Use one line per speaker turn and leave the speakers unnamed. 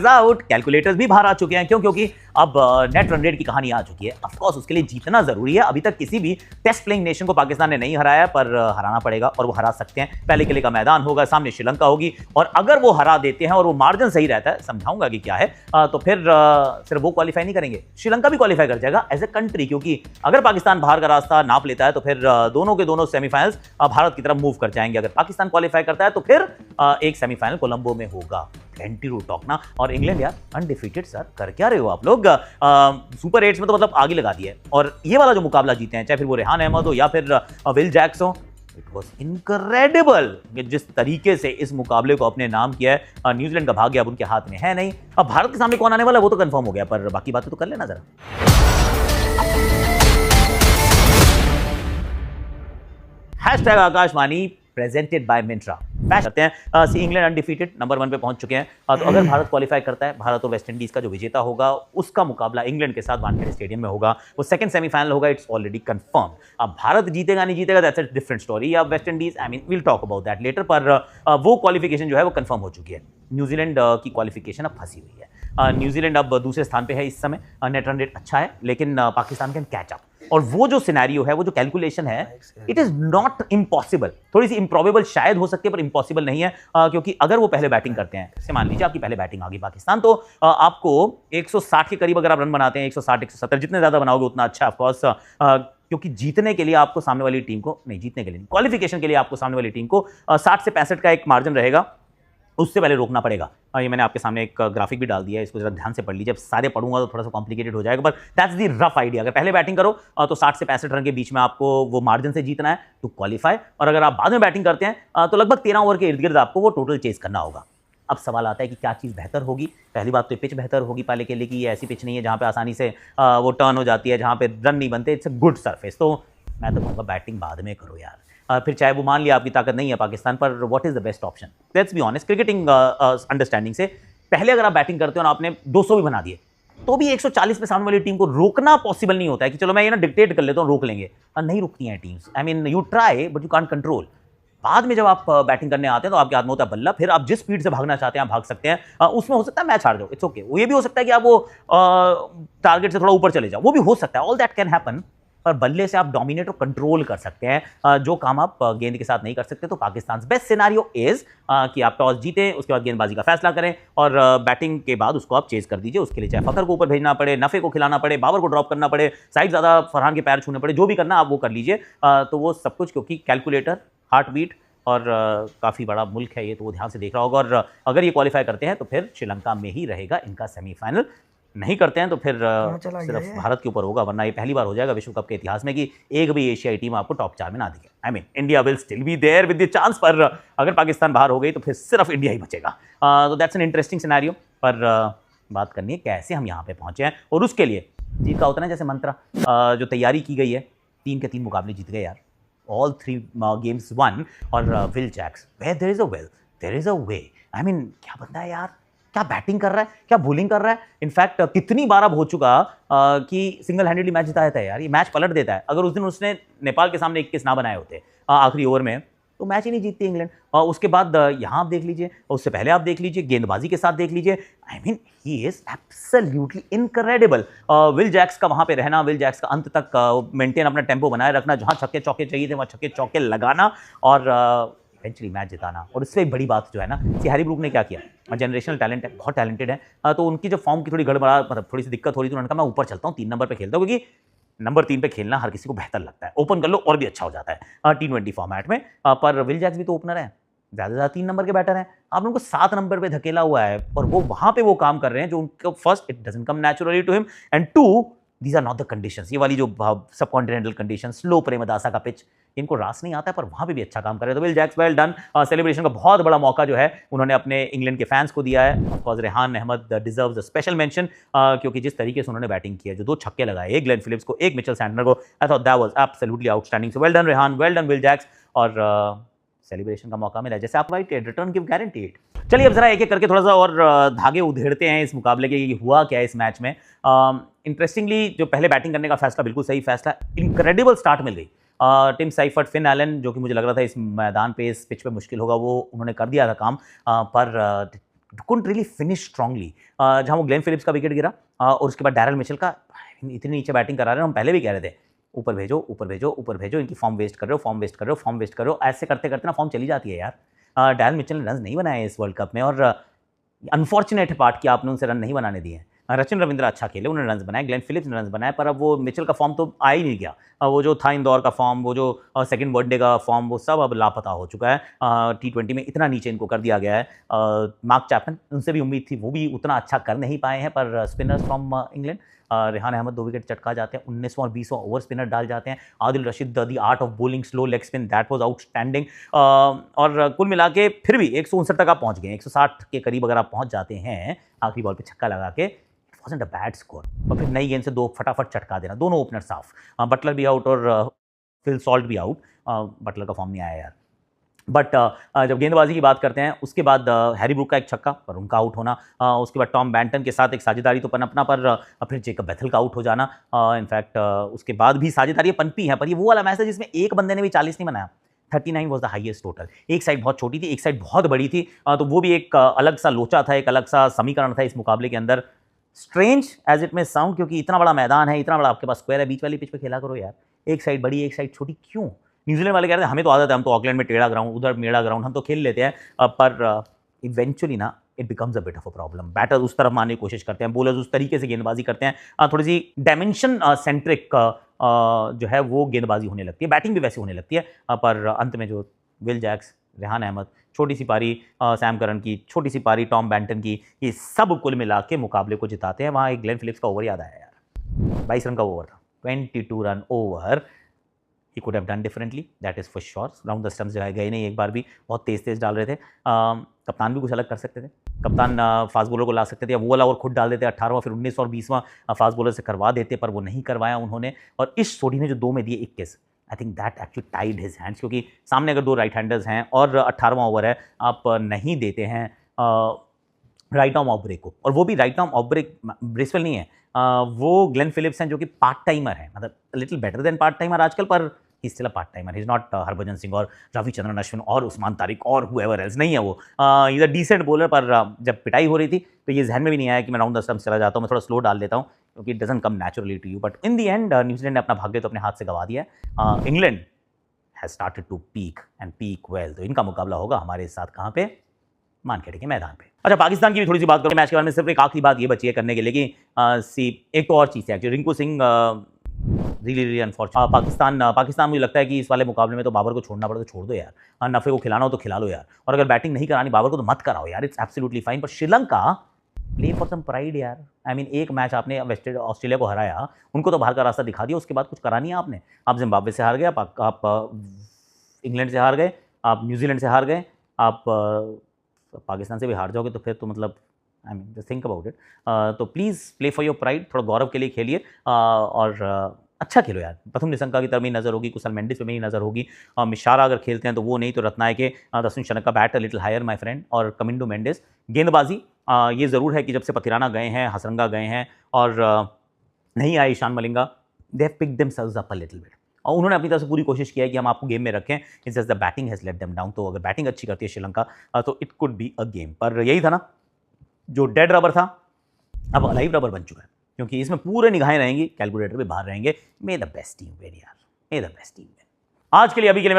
Out, calculators भी बाहर आ चुके हैं। क्यों? क्योंकि अब नेट रन रेट की कहानी आ चुकी है। ऑफ कोर्स उसके लिए जीतना जरूरी है। अभी तक किसी भी टेस्ट प्लेइंग नेशन को पाकिस्तान ने नहीं हराया, पर हराना पड़ेगा और वो हरा सकते हैं। पहले किले का मैदान होगा, सामने श्रीलंका होगी, और अगर वो हरा देते हैं और वो मार्जिन सही रहता है, समझाऊंगा कि क्या है, तो फिर सिर्फ वो क्वालिफाई नहीं करेंगे, श्रीलंका भी क्वालिफाई कर जाएगा एज ए कंट्री। क्योंकि अगर पाकिस्तान बाहर का रास्ता नाप लेता है तो फिर दोनों के दोनों सेमीफाइनल्स भारत की तरफ मूव कर जाएंगे। अगर पाकिस्तान क्वालिफाई करता है तो फिर एक सेमीफाइनल कोलंबो में होगा। एंटी रूट टॉक ना। और इंग्लैंड यार अनडिफीटेड सर, कर क्या रहे हो आप लोग? सुपर 8 में तो मतलब आगे लगा दिया है, और ये वाला जो मुकाबला जीते हैं, चाहे फिर वो रेहान अहमद हो या फिर विल जैक्स हो, इट वाज इनक्रेडिबल जिस तरीके से इस मुकाबले को अपने नाम किया है। न्यूजीलैंड का भाग्य अब उनके हाथ में है नहीं। अब भारत के सामने कौन आने वाला है वो तो कंफर्म हो गया, पर बाकी बातें तो कर लेना जरा। Hashtag Akashvani presented by Myntra. करते हैं सी इंग्लैंड अनडिफीटेड नंबर 1 पे पहुंच चुके हैं। तो अगर भारत क्वालिफाई करता है, भारत और वेस्ट इंडीज का जो विजेता होगा उसका मुकाबला इंग्लैंड के साथ वानखेड़े स्टेडियम में होगा। वो सेकंड सेमीफाइनल होगा, इट्स ऑलरेडी कंफर्म। अब भारत जीतेगा नहीं जीतेगा दैट्स अ डिफरेंट स्टोरी। अब West Indies, I mean will talk about that later, पर वो क्वालिफिकेशन जो है वो कंफर्म हो चुकी है। न्यूजीलैंड की क्वालिफिकेशन अब फंसी हुई है। न्यूजीलैंड अब दूसरे स्थान पे है इस समय। नेट रन रेट अच्छा है, लेकिन पाकिस्तान कैन कैच अप। और वो जो सिनेरियो है, वो जो कैलकुलेशन है, इट इज नॉट इम्पॉसिबल। थोड़ी सी इम्प्रोबेबल शायद हो सकती है, पर इम्पॉसिबल नहीं है। क्योंकि अगर वो पहले बैटिंग करते हैं, जैसे मान लीजिए आपकी पहले बैटिंग आ गई पाकिस्तान, तो आपको 160 के करीब अगर आप रन बनाते हैं, 160 170, जितने ज्यादा बनाओगे उतना अच्छा ऑफकोर्स। क्योंकि जीतने के लिए आपको सामने वाली टीम को, नहीं जीतने के लिए, क्वालिफिकेशन के लिए आपको सामने वाली टीम को 60 से 65 का एक मार्जिन रहेगा, उससे पहले रोकना पड़ेगा। ये मैंने आपके सामने एक ग्राफिक भी डाल दिया है, इसको जरा ध्यान से पढ़ लीजिए। अब सारे पढ़ूंगा तो थोड़ा सा कॉम्प्लिकेटेड हो जाएगा, पर दैट्स द रफ आइडिया। अगर पहले बैटिंग करो तो 60 से 65 रन के बीच में आपको वो मार्जिन से जीतना है टू क्वालिफाई। और अगर आप बाद में बैटिंग करते हैं तो लगभग 13 ओवर के इर्द गिर्द आपको वो टोटल चेस करना होगा। अब सवाल आता है कि क्या चीज़ बेहतर होगी। पहली बात तो पिच बेहतर होगी पहले के लिए, कि ये ऐसी पिच नहीं है जहाँ पे आसानी से वो टर्न हो जाती है, जहाँ पे रन नहीं बनते। It's a good surface. तो मैं तो कहूँगा बैटिंग बाद में करो यार। फिर चाहे वो मान लिया आपकी ताकत नहीं है पाकिस्तान पर, what is the best option? Let's be honest, cricketing understanding से पहले अगर आप बैटिंग करते हो और आपने 200 भी बना दिए, तो भी 140 पे सामने वाली टीम को रोकना पॉसिबल नहीं होता है कि चलो मैं ये ना डिक्टेट कर लेता हूँ, रोक लेंगे। नहीं रुकती हैं teams. I mean you try but you can't control. बाद में जब आप बैटिंग करने आते हैं तो आपके हाथ में होता है बल्ला। फिर आप जिस स्पीड से भागना चाहते हैं आप भाग सकते हैं। उसमें हो सकता है मैच हार जाओ, इट्स ओके। ये भी हो सकता है कि आप वो टारगेट से थोड़ा ऊपर चले जाओ, वो भी हो सकता है। All that can happen. पर बल्ले से आप डोमिनेट और कंट्रोल कर सकते हैं, जो काम आप गेंद के साथ नहीं कर सकते। तो पाकिस्तान बेस्ट सिनेरियो इज कि आप टॉस जीतें, उसके बाद गेंदबाजी का फैसला करें और बैटिंग के बाद उसको आप चेज कर दीजिए। उसके लिए चाहे फखर को ऊपर भेजना पड़े, नफे को खिलाना पड़े, बाबर को ड्रॉप करना पड़े, साइड ज़्यादा फरहान के पैर छूने पड़े, जो भी करना आप वो कर लीजिए। तो वो सब कुछ, क्योंकि कैलकुलेटर, हार्ट बीट और काफ़ी बड़ा मुल्क है ये, तो वो ध्यान से देख रहा होगा। और अगर ये क्वालिफाई करते हैं तो फिर श्रीलंका में ही रहेगा इनका सेमीफाइनल। नहीं करते हैं तो फिर सिर्फ भारत के ऊपर होगा। वरना ये पहली बार हो जाएगा विश्व कप के इतिहास में कि एक भी एशियाई टीम आपको टॉप 4 में ना दिखे। I mean India will still be there with the chance, पर अगर पाकिस्तान बाहर हो गई तो फिर सिर्फ इंडिया ही बचेगा। तो दैट्स एन इंटरेस्टिंग सिनेरियो। पर बात करनी है कैसे हम यहाँ पे पहुंचे हैं, और उसके लिए जीत का होता है ना, जैसे मंत्रा जो तैयारी की गई है। 3 के 3 मुकाबले जीत गए यार, ऑल 3 गेम्स वन। और Will Jacks, where there is a will there is a way. I mean क्या बंदा है यार, क्या बैटिंग कर रहा है, क्या बॉलिंग कर रहा है। इनफैक्ट कितनी बार अब हो चुका कि सिंगल हैंडेडली मैच जिता देता है यार, ये मैच पलट देता है। अगर उस दिन उसने नेपाल के सामने 21 ना बनाए होते आखिरी ओवर में, तो मैच ही नहीं जीतती इंग्लैंड। उसके बाद यहाँ आप देख लीजिए, उससे पहले आप देख लीजिए, गेंदबाजी के साथ देख लीजिए। I mean he is absolutely incredible. Will Jacks का वहाँ पे रहना, विल जैक्स का अंत तक मेंटेन अपना टेम्पो बनाए रखना, जहाँ छक्के चौके चाहिए थे वहाँ छक्के चौके लगाना और इवेंचुअली मैच जिताना। और इससे एक बड़ी बात जो है ना, हैरी ब्रूक ने क्या किया, जनरेशनल टैलेंट है, बहुत टैलेंटेड है। तो उनकी जो फॉर्म की थोड़ी गड़बड़ा, मतलब थोड़ी सी दिक्कत हो रही थी, उन्होंने कहा मैं ऊपर चलता हूँ, 3 नंबर पे खेलता हूँ, क्योंकि नंबर 3 पे खेलना हर किसी को बेहतर लगता है। ओपन कर लो और भी अच्छा हो जाता है T20 फॉर्मेट में। पर विल जैक्स भी तो ओपनर है, ज़्यादा से ज़्यादा 3 नंबर के बैटर हैं। आपने उनको 7 नंबर पे धकेला हुआ है और वो वहाँ पे वो काम कर रहे हैं जो उनको, first it doesn't come naturally to him, and 2 these are not the conditions. ये वाली जो सब कॉन्टिनेंटल कंडीशन, स्लो प्रेमदासा का पिच, इनको रास नहीं आता है, पर वहाँ पे भी अच्छा काम कर रहे हैं। तो Will Jacks well done. Celebration का बहुत बड़ा मौका जो है उन्होंने अपने इंग्लैंड के फैंस को दिया है। Of course Rehan Ahmed deserves a special mention, क्योंकि जिस तरीके से उन्होंने बैटिंग की है, जो 2 छक्के लगाए, एक ग्लेन फिलिप्स को, एक मिचेल सैंटनर को, I thought that was absolutely outstanding. So well done Rehan, well done Will Jacks. और सेलिब्रेशन का मौका मिला, जैसे आप राइट, रिटर्न गिव गारंटीड। चलिए अब जरा एक एक करके थोड़ा सा और धागे उधेड़ते हैं इस मुकाबले के, हुआ क्या इस मैच में। इंटरेस्टिंगली जो पहले बैटिंग करने का फैसला, बिल्कुल सही फैसला, इनक्रेडिबल स्टार्ट मिल गई। टिम साइफर्ट, फिन एलन, जो कि मुझे लग रहा था इस मैदान पे, इस पिच पे मुश्किल होगा, वो उन्होंने कर दिया था काम। पर कुडंट रियली फिनिश स्ट्रांगली। जहां वो ग्लेन फिलिप्स का विकेट गिरा और उसके बाद डैरल मिचेल का, इतनी नीचे बैटिंग करा रहे हैं, हम पहले भी कह रहे थे ऊपर भेजो ऊपर भेजो ऊपर भेजो, इनकी फॉर्म वेस्ट कर रहे हो, फॉर्म वेस्ट कर रहे हो, फॉर्म वेस्ट कर रहे हो, ऐसे करते करते ना फॉर्म चली जाती है यार। डैरल मिचेल ने रन नहीं बनाए इस वर्ल्ड कप में, और अनफॉर्चुनेट पार्ट कि आपने उनसे रन नहीं बनाने दिए हैं। रचिन रविंद्र अच्छा खेले, उन्होंने रन बनाए, ग्लेन फिलिप्स ने रन बनाए, पर अब वो मिचेल का फॉर्म तो आ ही नहीं गया। वो जो था इंदौर का फॉर्म, वो जो सेकंड वनडे का फॉर्म, वो सब अब लापता हो चुका है। T20 में इतना नीचे इनको कर दिया गया है। मार्क चैपमैन, उनसे भी उम्मीद थी, वो भी उतना अच्छा कर नहीं पाए हैं, पर spinners from England, Rehan Ahmed 2 wicket चटका जाते हैं, 19वां और 20वां ओवर स्पिनर डाल जाते हैं। Adil Rashid, the art of bowling slow leg spin, that was outstanding. और कुल मिला के फिर भी 159 तक आप पहुंच गए, 160 के करीब अगर आप पहुंच जाते हैं आखिरी बॉल पे छक्का लगा के, it wasn't a bad score. और फिर नई गेंद से 2 फटाफट चटका देना, दोनों ओपनर साफ, बटलर भी आउट और फिल सॉल्ट भी आउट। बटलर का फॉर्म नहीं आया यार। बट जब गेंदबाजी की बात करते हैं, उसके बाद हैरी ब्रूक का एक छक्का पर उनका आउट होना, उसके बाद टॉम बैंटन के साथ एक साझेदारी तो पनपना, पर फिर जेकब बेथल का आउट हो जाना। इनफैक्ट उसके बाद भी साझेदारी पनपी है, पर ये वो वाला मैच था जिसमें एक बंदे ने भी 40 नहीं बनाया। 39 वॉज द हाईएस्ट टोटल। एक साइड बहुत छोटी थी, एक साइड बहुत बड़ी थी, तो वो भी एक अलग सा लोचा था, एक अलग सा समीकरण था इस मुकाबले के अंदर। Strange as it may sound, क्योंकि इतना बड़ा मैदान है, इतना बड़ा आपके पास स्क्वायर है, बीच वाली पिच पे खेला करो यार, एक साइड बड़ी एक साइड छोटी क्यों? न्यूजीलैंड वाले कह रहे थे हमें तो आदत है, हम तो ऑकलैंड में टेढ़ा ग्राउंड, उधर मेढ़ा ग्राउंड, हम तो खेल लेते हैं, पर इवेंचुअली ना it becomes a bit of a problem. Batter उस तरफ मारने की कोशिश करते हैं, बॉलर्स उस तरीके से गेंदबाजी करते हैं, थोड़ी सी डायमेंशन सेंट्रिक जो है वो गेंदबाजी होने लगती है, बैटिंग भी वैसी होने लगती है, पर अंत में जो विल जैक्स, रेहान अहमद, छोटी सी पारी सैम करन की, छोटी सी पारी टॉम बैंटन की, ये सब कुल मिला के मुकाबले को जिताते हैं। वहाँ एक ग्लेन फिलिप्स का ओवर याद आया यार, 22 रन का ओवर था, 22 run over, he could have done differently, that is for sure. Round the stumps जो है गए नहीं एक बार भी, बहुत तेज़ डाल रहे थे। कप्तान भी कुछ अलग कर सकते थे, कप्तान फास्ट बॉलर को ला सकते थे, या वो वाला ओवर खुद डाल देते, 18वां फिर 19 और 20वां फास्ट बॉलर से करवा देते, पर वो नहीं करवाया उन्होंने। और इस सोढ़ी ने जो 2 में दिए 21, I think that actually tied his hands, क्योंकि सामने अगर 2 राइट हैंडर्स हैं और 18वां ओवर है, आप नहीं देते हैं राइट आर्म ऑफ ब्रेक को, और वो भी right arm off break Bracewell नहीं है, वो ग्लेन फिलिप्स हैं जो कि पार्ट टाइमर है, मतलब little better than part timer आजकल, पर he still a part timer, he is not Harbhajan Singh और रविचंद्रन अश्विन और उस्मान तारिक और हुएवर एल्स, नहीं है वो। इज अ डिसेंट बॉलर, पर जब पिटाई हो रही थी तो ये जहन में भी नहीं आया कि मैं राउंड द स्टंप्स चला जाता हूँ, मैं थोड़ा स्लो डाल देता हूँ, क्योंकि it doesn't come naturally to you. But in the end New Zealand ने अपना भाग्य तो अपने हाथ से गंवा दिया है। England has started to peak and peak well, तो इनका मुकाबला होगा हमारे साथ कहाँ पे? मानखेड़े के मैदान पे। अच्छा, पाकिस्तान की भी थोड़ी सी बात करें मैच के बारे में, सिर्फ एक आखिरी बात ये बची है करने के लिए कि एक तो और चीज़ है actually, Rinku Singh really unfortunate. Pakistan मुझे लगता है कि इस वाले मुकाबले में तो बाबर को छोड़ना पड़े तो छोड़ दो यार, नफे को खिलाना हो तो खिला लो यार, और अगर बैटिंग नहीं करानी बाबर को तो मत कराओ यार, इट्स एब्सोल्युटली फाइन। पर Sri Lanka, play for some pride यार। आई मीन एक मैच आपने ऑस्ट्रेलिया को हराया, उनको तो बाहर का रास्ता दिखा दिया, उसके बाद कुछ करा नहीं है आपने। आप जिम्बाब्वे से हार गए, आप इंग्लैंड से हार गए, आप न्यूजीलैंड से हार गए, आप पाकिस्तान से भी हार जाओगे तो फिर तो मतलब I mean just think about it. तो please play for your pride, थोड़ा गौरव के लिए खेलिए, और अच्छा खेलो यार। प्रथम निशंका की तरफ मेरी नज़र होगी, कुशल मेंडिस पे मेरी नज़र होगी, मिशारा अगर खेलते हैं तो वो नहीं तो रत्नायके, दसवीं शनक का bat little higher my friend, और कमिंडो मेंडिस। गेंदबाजी ये ज़रूर है कि जब से पतिराना गए हैं, हसरंगा गए हैं और नहीं आए Eshan Malinga, they have picked themselves up a little bit, और उन्होंने अपनी तरफ से पूरी कोशिश की है कि हम आपको गेम में रखें, it's just the batting has let them down. तो अगर बैटिंग अच्छी करती है श्रीलंका तो it could be a game. पर यही था ना, जो डेड रबर था अब अलाइव रबर बन चुका है, क्योंकि इसमें पूरे निगाहें रहेंगी, कैलकुलेटर पे बाहर रहेंगे। May the best team win यार, may the best team win. आज के लिए अभी के लिए मैं